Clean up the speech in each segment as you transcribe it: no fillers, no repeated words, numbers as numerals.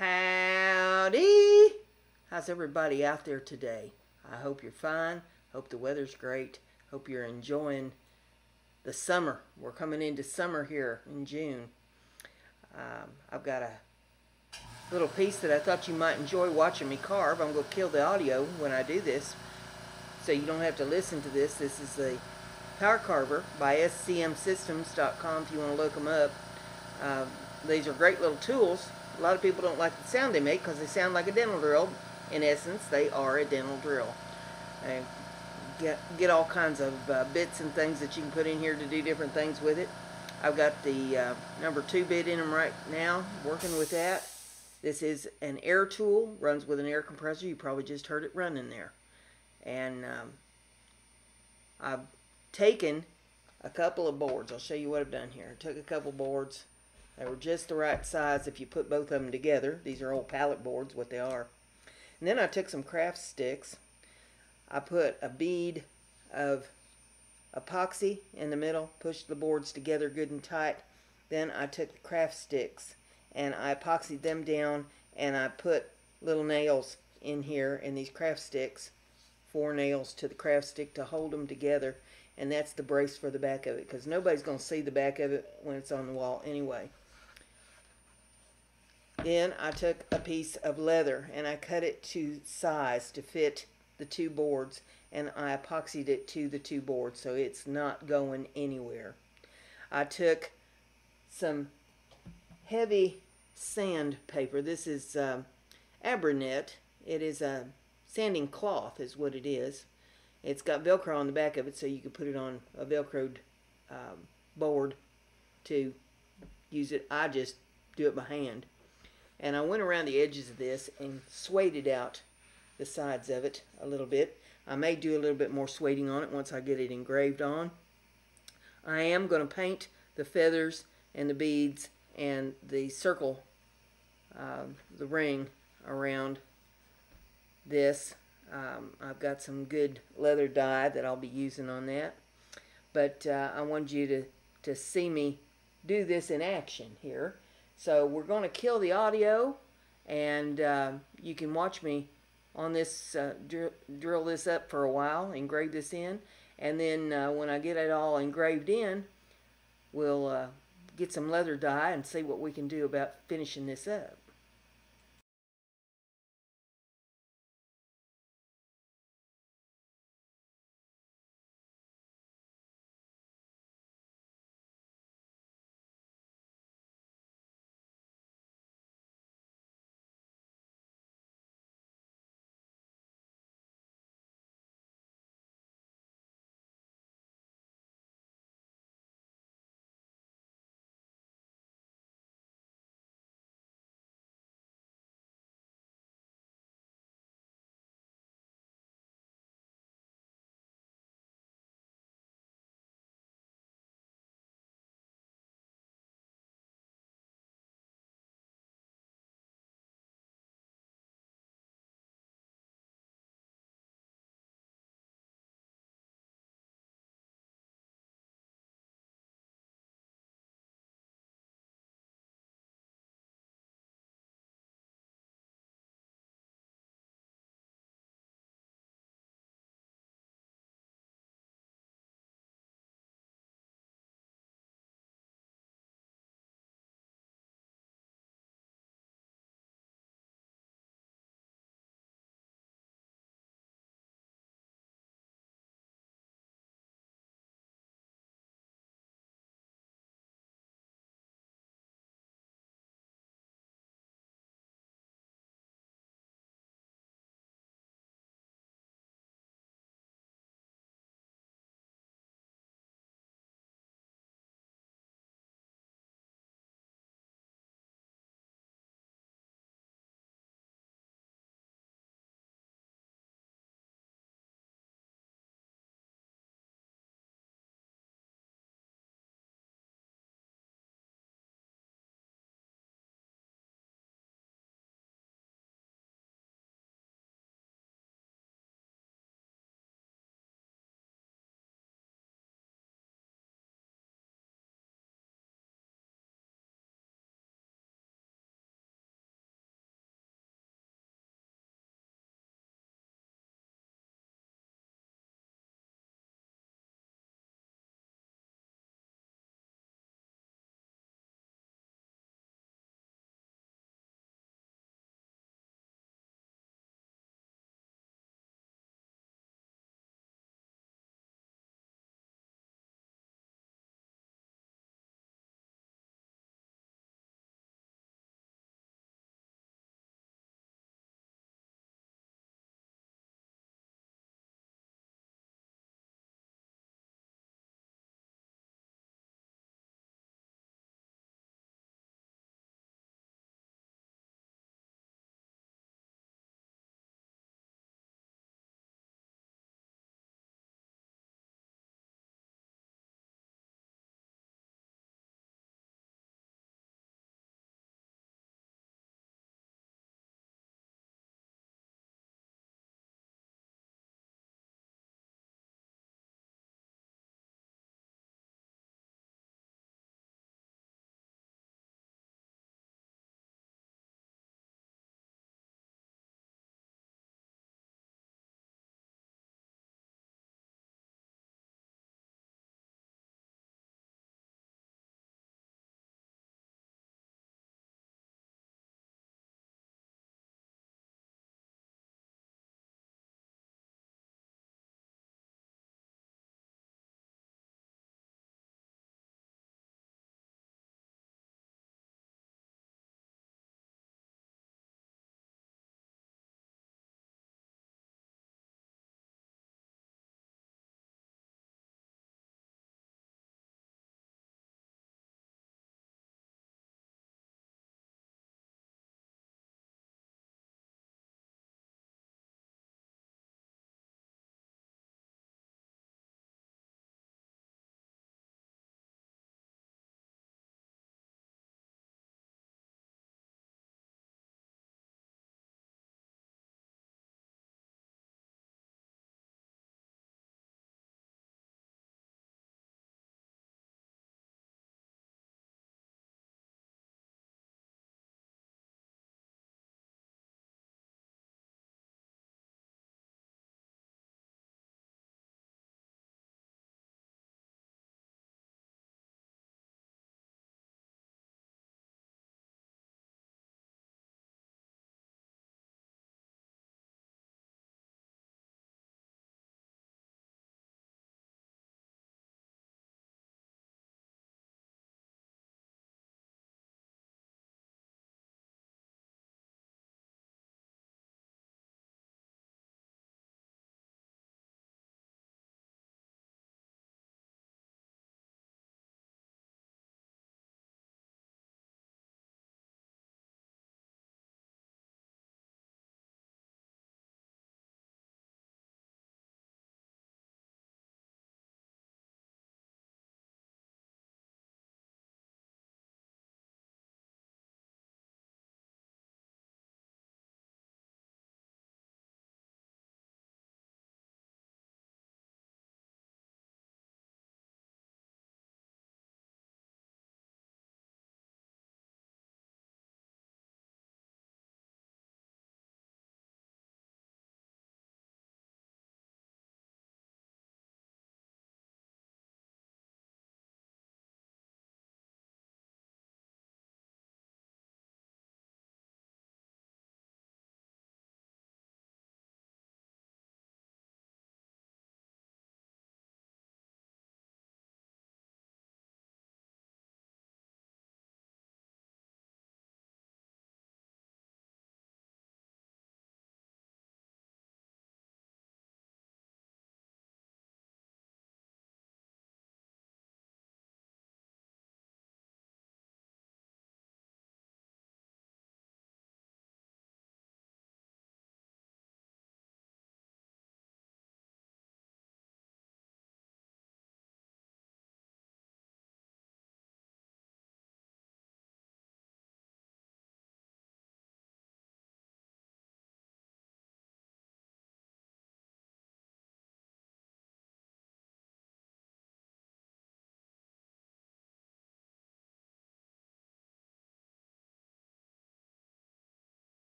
Howdy! How's everybody out there today? I hope you're fine. Hope the weather's great. Hope you're enjoying the summer. We're coming into summer here in June. I've got a little piece that I thought you might enjoy watching me carve. I'm going to kill the audio when I do this, so you don't have to listen to this. This is the Power Carver by scmsystems.com if you want to look them up. These are great little tools. A lot of people don't like the sound they make because they sound like a dental drill. In essence, they are a dental drill. And get all kinds of bits and things that you can put in here to do different things with it. I've got the number 2 bit in them right now, working with that. This is an air tool, runs with an air compressor. You probably just heard it running there. And I've taken a couple of boards. I'll show you what I've done here. I took a couple boards. They were just the right size if you put both of them together. These are old pallet boards, what they are. And then I took some craft sticks. I put a bead of epoxy in the middle, pushed the boards together good and tight. Then I took the craft sticks and I epoxied them down, and I put little nails in here in these craft sticks, 4 nails to the craft stick to hold them together. And that's the brace for the back of it, because nobody's going to see the back of it when it's on the wall anyway. Then I took a piece of leather and I cut it to size to fit the 2 boards, and I epoxied it to the 2 boards so it's not going anywhere. I took some heavy sandpaper. This is Abranet. It is a sanding cloth is what it is. It's got Velcro on the back of it, so you can put it on a Velcroed board to use it. I just do it by hand. And I went around the edges of this and sueded out the sides of it a little bit. I may do a little bit more sueding on it once I get it engraved on. I am going to paint the feathers and the beads and the circle, the ring around this. I've got some good leather dye that I'll be using on that. But I wanted you to see me do this in action here. So we're going to kill the audio, and you can watch me on this, drill this up for a while, engrave this in, and then when I get it all engraved in, we'll get some leather dye and see what we can do about finishing this up.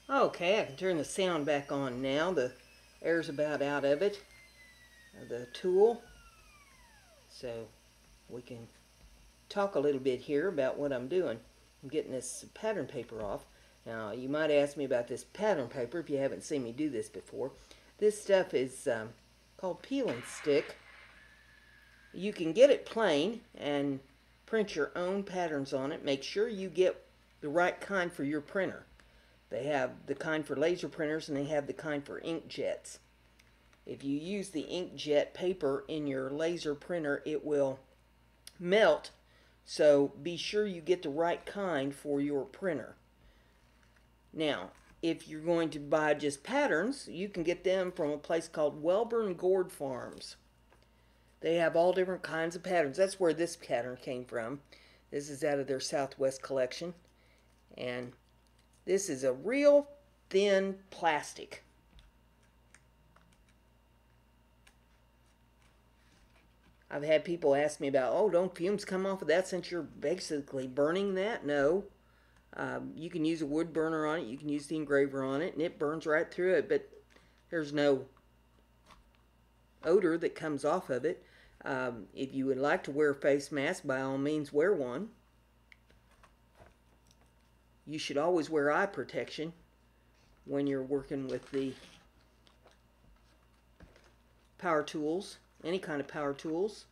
Okay, I can turn the sound back on now. The air's about out of it, the tool. So we can talk a little bit here about what I'm doing. I'm getting this pattern paper off. Now, you might ask me about this pattern paper if you haven't seen me do this before. This stuff is called peel and stick. You can get it plain and print your own patterns on it. Make sure you get the right kind for your printer. They have the kind for laser printers and they have the kind for inkjets. If you use the inkjet paper in your laser printer, it will melt, so be sure you get the right kind for your printer. Now, if you're going to buy just patterns, you can get them from a place called Welborn Gourd Farms. They have all different kinds of patterns. That's where this pattern came from. This is out of their Southwest collection. And this is a real thin plastic. I've had people ask me about, oh, don't fumes come off of that since you're basically burning that? No. You can use a wood burner on it. You can use the engraver on it, and it burns right through it, but there's no odor that comes off of it. If you would like to wear a face mask, by all means wear one. You should always wear eye protection when you're working with the power tools, any kind of power tools.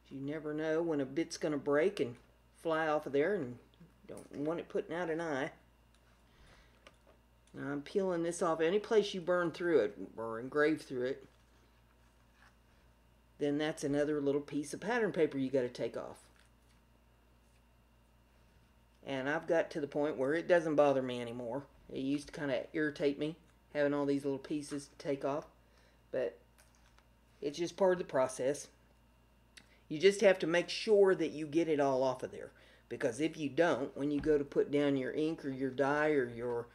You never know when a bit's going to break and fly off of there, and you don't want it putting out an eye. Now I'm peeling this off. Any place you burn through it or engrave through it, then that's another little piece of pattern paper you got to take off. And I've got to the point where it doesn't bother me anymore. It used to kind of irritate me having all these little pieces to take off, but it's just part of the process. You just have to make sure that you get it all off of there, because if you don't, when you go to put down your ink or your dye or your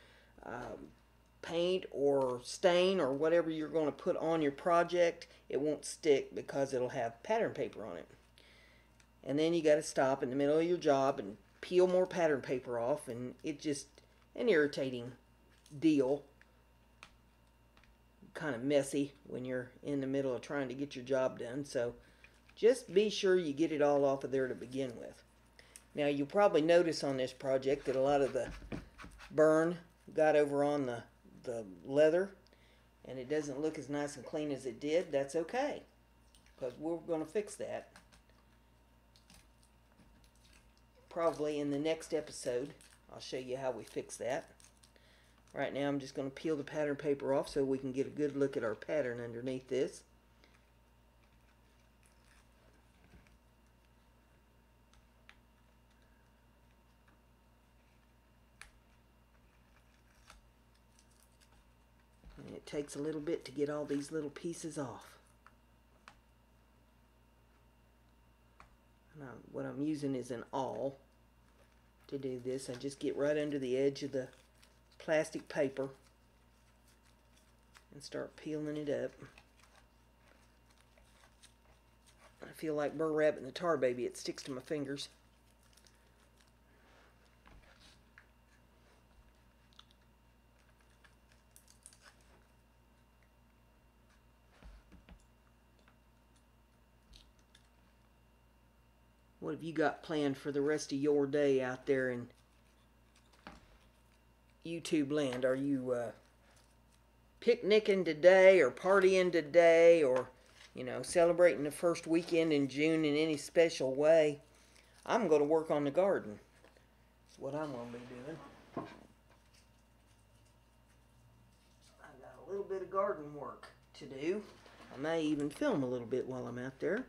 paint or stain or whatever you're going to put on your project, it won't stick because it'll have pattern paper on it. And then you got to stop in the middle of your job and peel more pattern paper off, and it's just an irritating deal. Kind of messy when you're in the middle of trying to get your job done. So just be sure you get it all off of there to begin with. Now you'll probably notice on this project that a lot of the burn got over on the leather, and it doesn't look as nice and clean as it did. That's okay, because we're going to fix that. Probably in the next episode, I'll show you how we fix that. Right now I'm just going to peel the pattern paper off so we can get a good look at our pattern underneath this. And it takes a little bit to get all these little pieces off. Now, what I'm using is an awl to do this. I just get right under the edge of the plastic paper and start peeling it up. I feel like Burr Rabbit and the Tar Baby. It sticks to my fingers. What have you got planned for the rest of your day out there in YouTube land? Are you picnicking today or partying today, or, you know, celebrating the first weekend in June in any special way? I'm going to work on the garden. That's what I'm going to be doing. I've got a little bit of garden work to do. I may even film a little bit while I'm out there.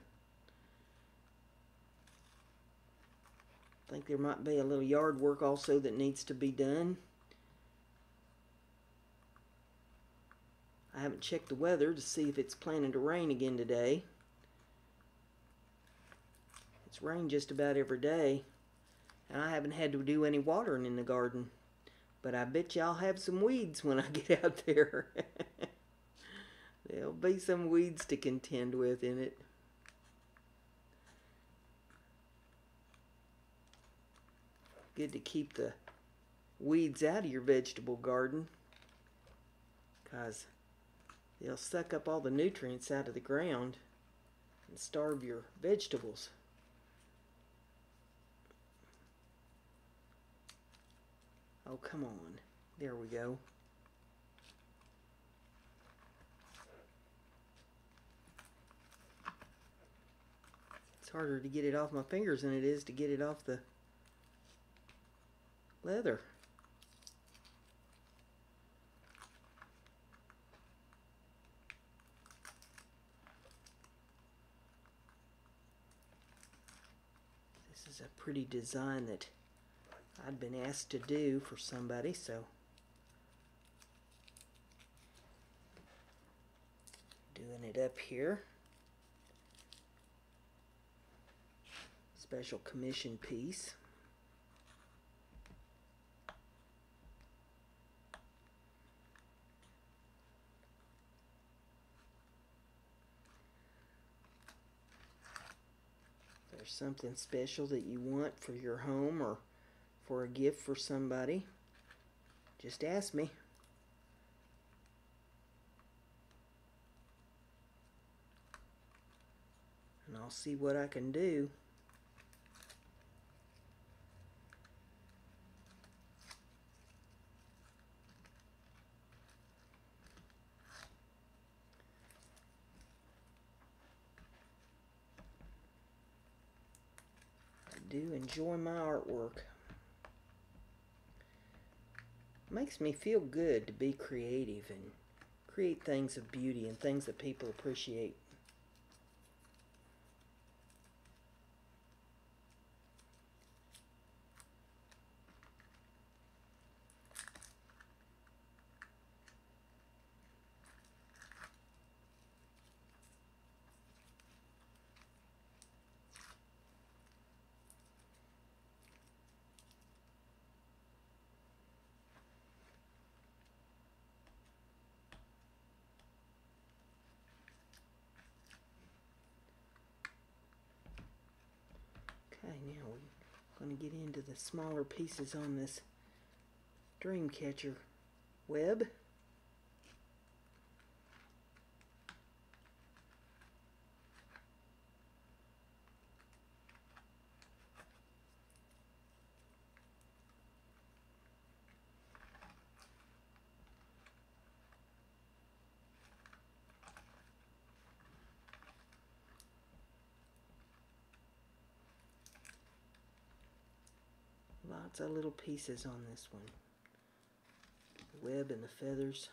I think there might be a little yard work also that needs to be done. I haven't checked the weather to see if it's planning to rain again today. It's rained just about every day, and I haven't had to do any watering in the garden. But I bet you I'll have some weeds when I get out there. There'll be some weeds to contend with in it. Good to keep the weeds out of your vegetable garden, because they'll suck up all the nutrients out of the ground and starve your vegetables. Oh, come on. There we go. It's harder to get it off my fingers than it is to get it off the leather. This is a pretty design that I'd been asked to do for somebody, so doing it up here. Special commission piece. If there's something special that you want for your home or for a gift for somebody, just ask me. And I'll see what I can do. I do enjoy my artwork. It makes me feel good to be creative and create things of beauty and things that people appreciate. Okay, now we're going to get into the smaller pieces on this dream catcher web. Lots of little pieces on this one. The web and the feathers.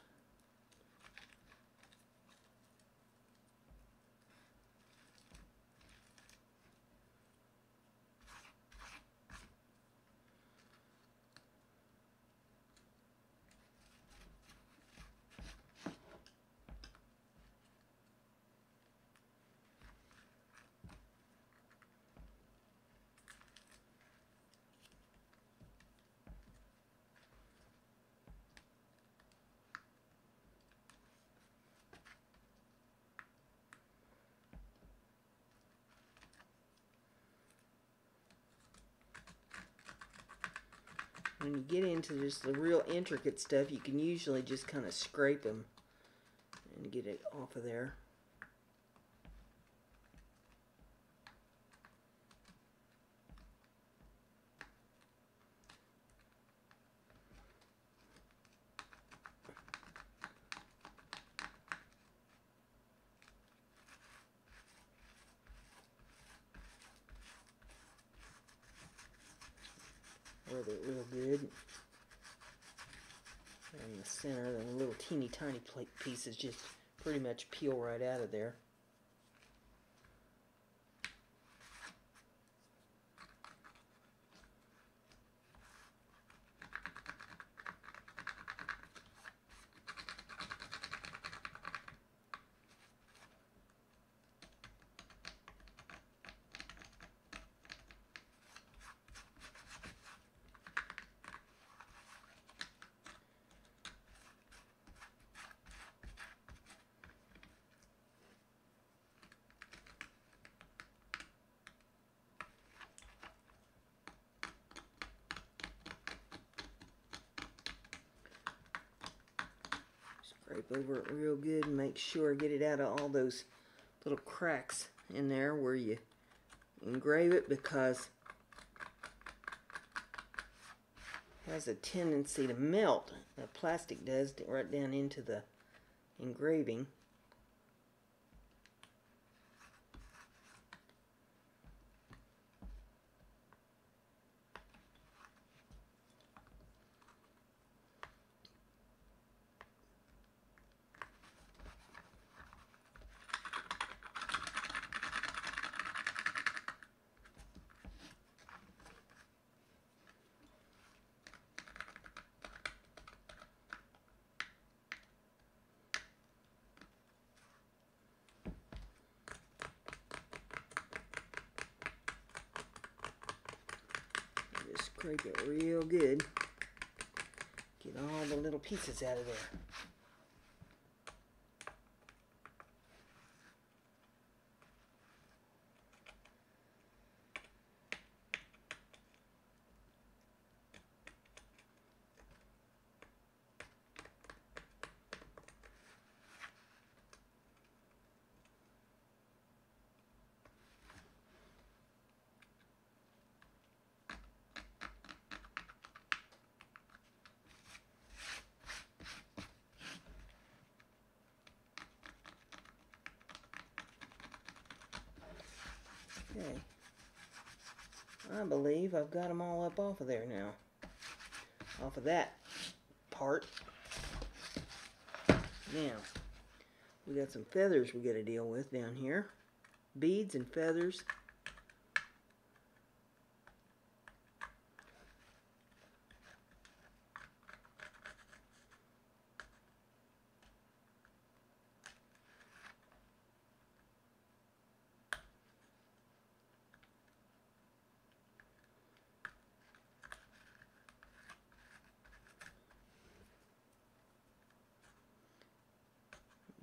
When you get into just the real intricate stuff, you can usually just kind of scrape them and get it off of there. Rub it real good. And in the center, the little teeny tiny pieces just pretty much peel right out of there. Scrape over it real good and make sure I get it out of all those little cracks in there where you engrave it, because it has a tendency to melt. The plastic does, right down into the engraving. Just scrape it real good. Get all the little pieces out of there. Okay, I believe I've got them all up off of there now, off of that part. Now, we got some feathers we got to deal with down here, beads and feathers.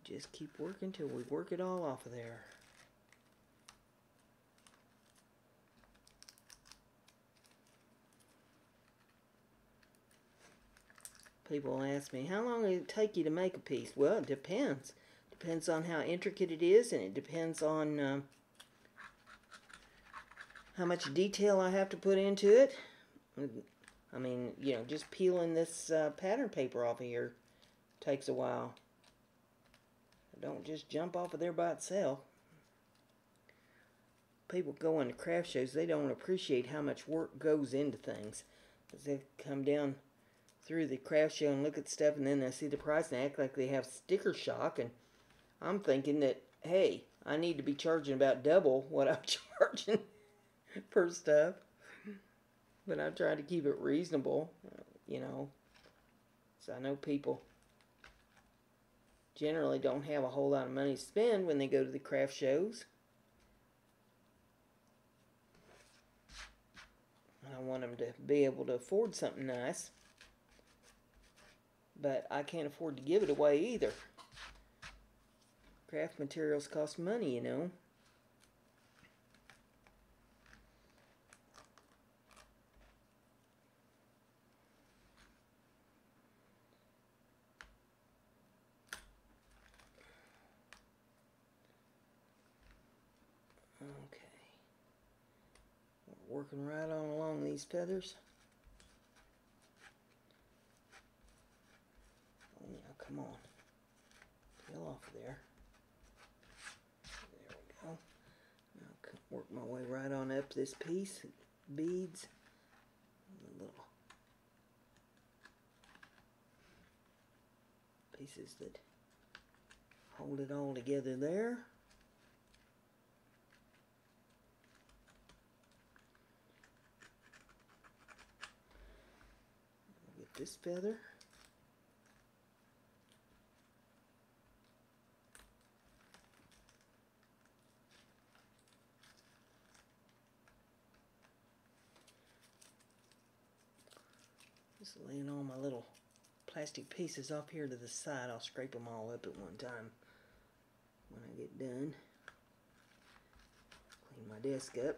Just keep working till we work it all off of there. People ask me, how long will it take you to make a piece? Well, it depends. Depends on how intricate it is, and it depends on how much detail I have to put into it. I mean, you know, just peeling this pattern paper off of here takes a while. Don't just jump off of there by itself. People go into craft shows, they don't appreciate how much work goes into things. Because they come down through the craft show and look at stuff, and then they see the price and act like they have sticker shock. And I'm thinking that, hey, I need to be charging about double what I'm charging for stuff. But I try to keep it reasonable, you know. So I know people generally don't have a whole lot of money to spend when they go to the craft shows. I want them to be able to afford something nice. But I can't afford to give it away either. Craft materials cost money, you know. Okay. We're working right on along these feathers. Oh, now, come on. Peel off of there. There we go. Now, work my way right on up this piece. Beads. The little pieces that hold it all together there. Get this feather. Just laying all my little plastic pieces off here to the side. I'll scrape them all up at one time when I get done. Clean my desk up.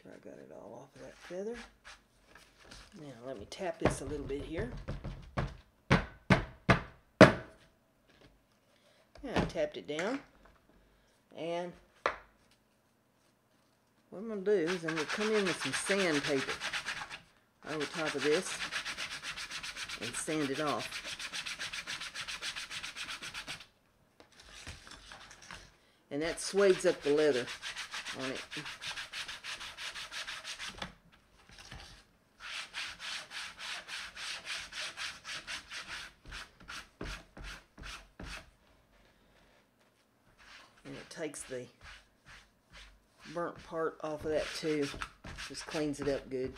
sure I got it all off of that feather. Now let me tap this a little bit here. Yeah, I tapped it down. And what I'm going to do is I'm going to come in with some sandpaper over top of this and sand it off. And that suades up the leather on it. And it takes the burnt part off of that too. Just cleans it up good.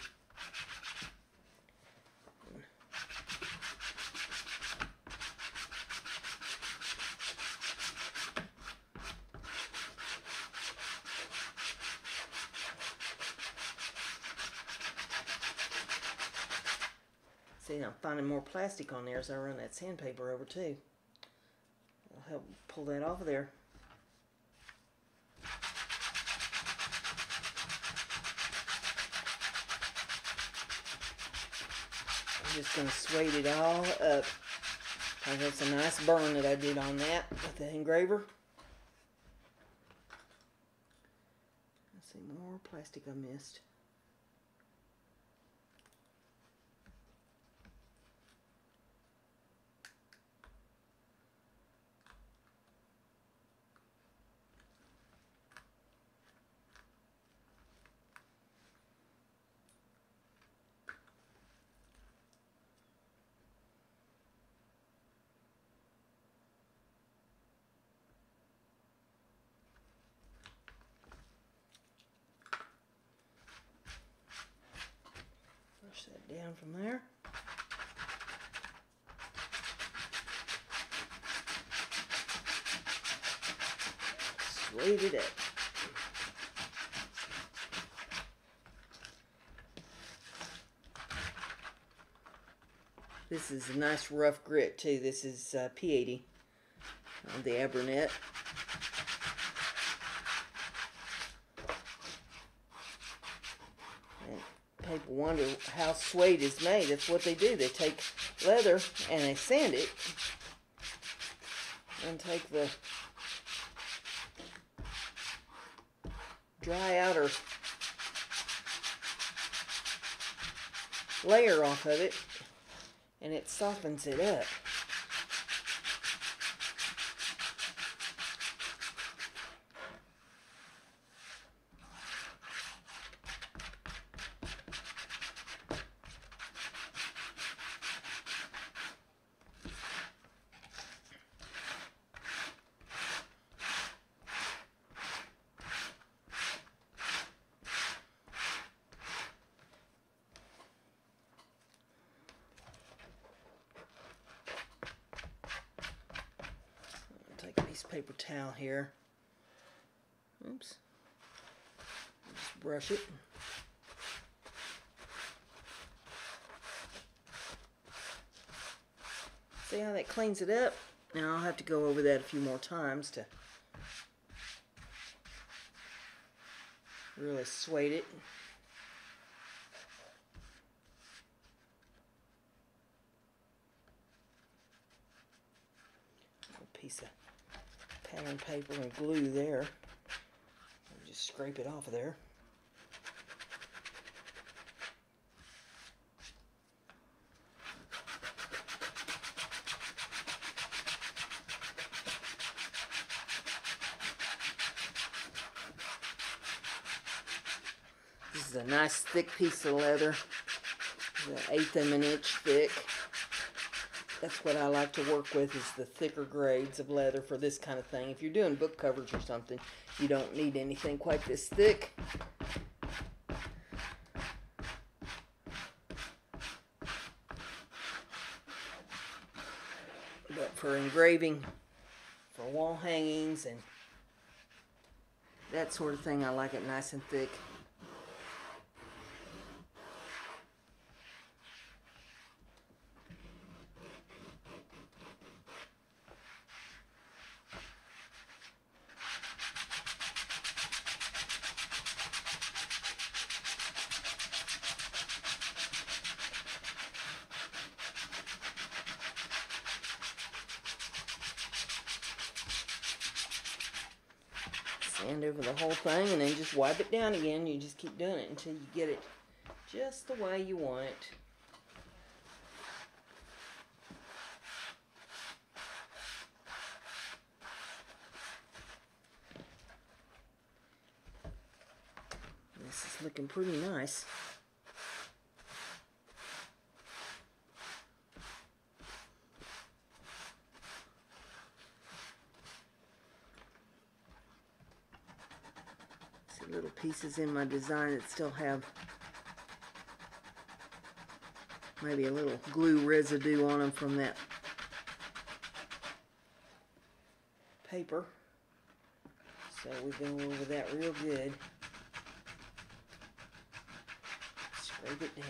See, I'm finding more plastic on there as I run that sandpaper over too. It'll help pull that off of there. I'm just going to suede it all up. That's a nice burn that I did on that with the engraver. Let's see, more plastic I missed. Push that down from there. Suede it up. This is a nice rough grit too. This is P80 on the Abernet. And people wonder how suede is made. That's what they do. They take leather and they sand it and take the dry outer layer off of it, and it softens it up. Paper towel here. Oops. Just brush it. See how that cleans it up? Now I'll have to go over that a few more times to really suede it. A piece of pattern paper and glue there. Just scrape it off of there. This is a nice thick piece of leather, 1/8 of an inch thick. That's what I like to work with, is the thicker grades of leather for this kind of thing. If you're doing book covers or something, you don't need anything quite this thick. But for engraving, for wall hangings and that sort of thing, I like it nice and thick. Sand over the whole thing and then just wipe it down again. You just keep doing it until you get it just the way you want it. This is looking pretty nice. See little pieces in my design that still have maybe a little glue residue on them from that paper. So we've been over that real good. Scrape it down.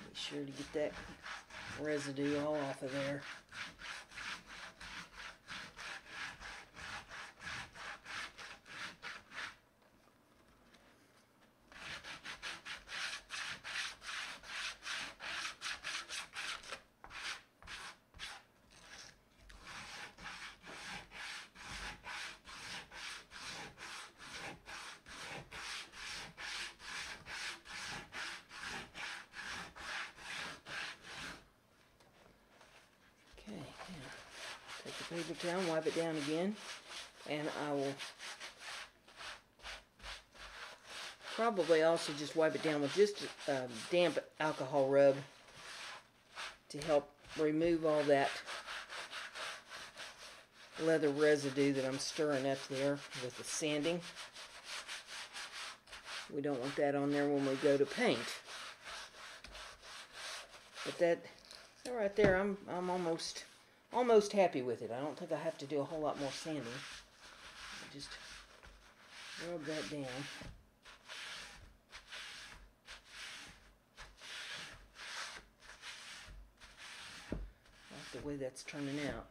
Make sure to get that residue all off of there. Take the paper towel, wipe it down again, and I will probably also just wipe it down with just damp alcohol rub to help remove all that leather residue that I'm stirring up there with the sanding. We don't want that on there when we go to paint. But that right there, I'm almost happy with it. I don't think I have to do a whole lot more sanding. Just rub that down. I like the way that's turning out.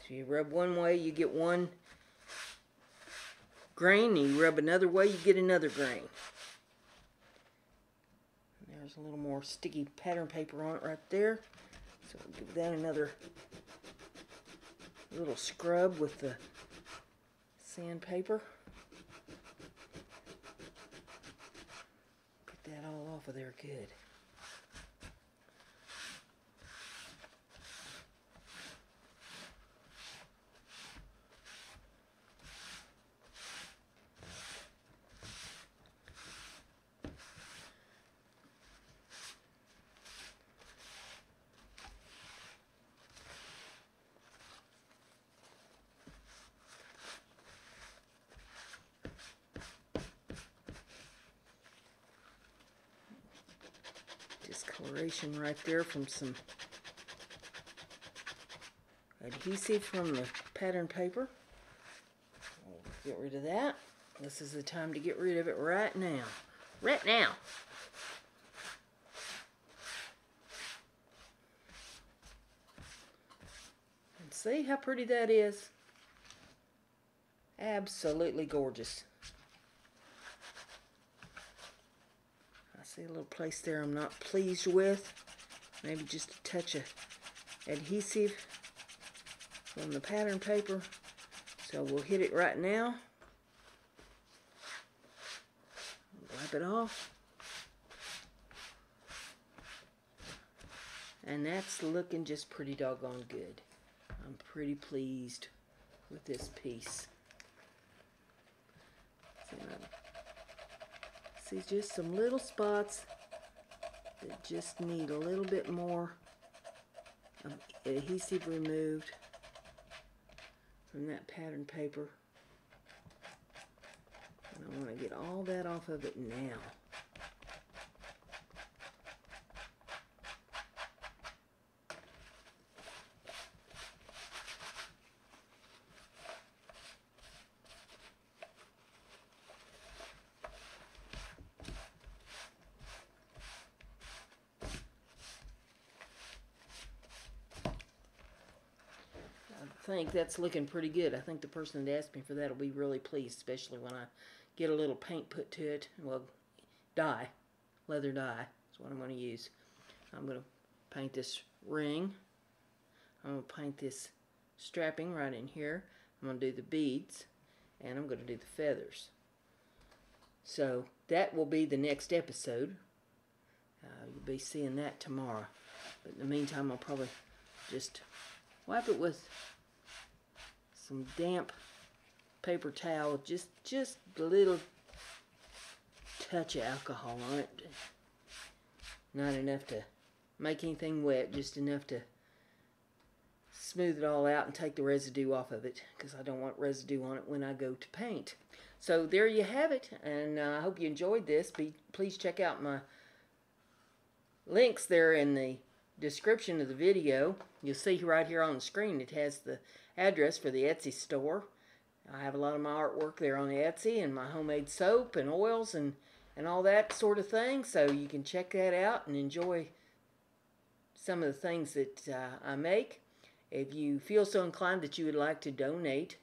You rub one way, you get one grain, and you rub another way, you get another grain. And there's a little more sticky pattern paper on it right there. So we'll give that another little scrub with the sandpaper. Get that all off of there good. Discoloration right there from some adhesive from the pattern paper. We'll get rid of that. This is the time to get rid of it right now. Right now. And see how pretty that is? Absolutely gorgeous. See a little place there I'm not pleased with. Maybe just a touch of adhesive from the pattern paper. So we'll hit it right now. Wipe it off. And that's looking just pretty doggone good. I'm pretty pleased with this piece. See just some little spots that just need a little bit more adhesive removed from that pattern paper. And I want to get all that off of it now. think that's looking pretty good. I think the person that asked me for that will be really pleased, especially when I get a little paint put to it. Well, dye, leather dye is what I'm going to use. I'm going to paint this ring. I'm going to paint this strapping right in here. I'm going to do the beads, and I'm going to do the feathers. So that will be the next episode. You'll be seeing that tomorrow. But in the meantime, I'll probably just wipe it with some damp paper towel, just a little touch of alcohol on it. Not enough to make anything wet, just enough to smooth it all out and take the residue off of it, because I don't want residue on it when I go to paint. So there you have it, and I hope you enjoyed this. Please check out my links there in the description of the video. You'll see right here on the screen it has the address for the Etsy store. I have a lot of my artwork there on Etsy, and my homemade soap and oils and all that sort of thing, so you can check that out and enjoy some of the things that I make. If you feel so inclined that you would like to donate,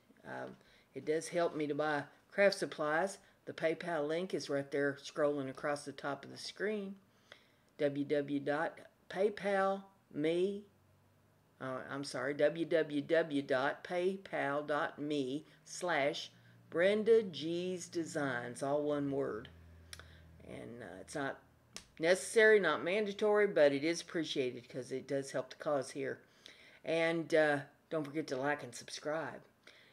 it does help me to buy craft supplies. The PayPal link is right there scrolling across the top of the screen. www.paypal.me/BrendaG's Designs, all one word. And it's not necessary, not mandatory, but it is appreciated because it does help the cause here. And don't forget to like and subscribe.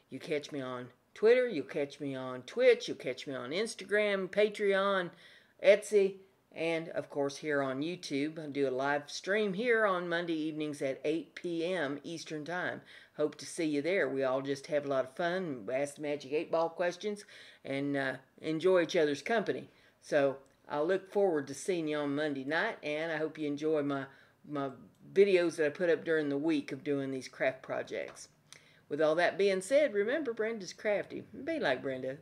You catch me on Twitter, you'll catch me on Twitch, you'll catch me on Instagram, Patreon, Etsy, and of course here on YouTube. I do a live stream here on Monday evenings at 8 p.m. Eastern Time. Hope to see you there. We all just have a lot of fun, ask the Magic 8-Ball questions, and enjoy each other's company. So I'll look forward to seeing you on Monday night, and I hope you enjoy my videos that I put up during the week of doing these craft projects. With all that being said, remember, Brenda's crafty. Be like Brenda.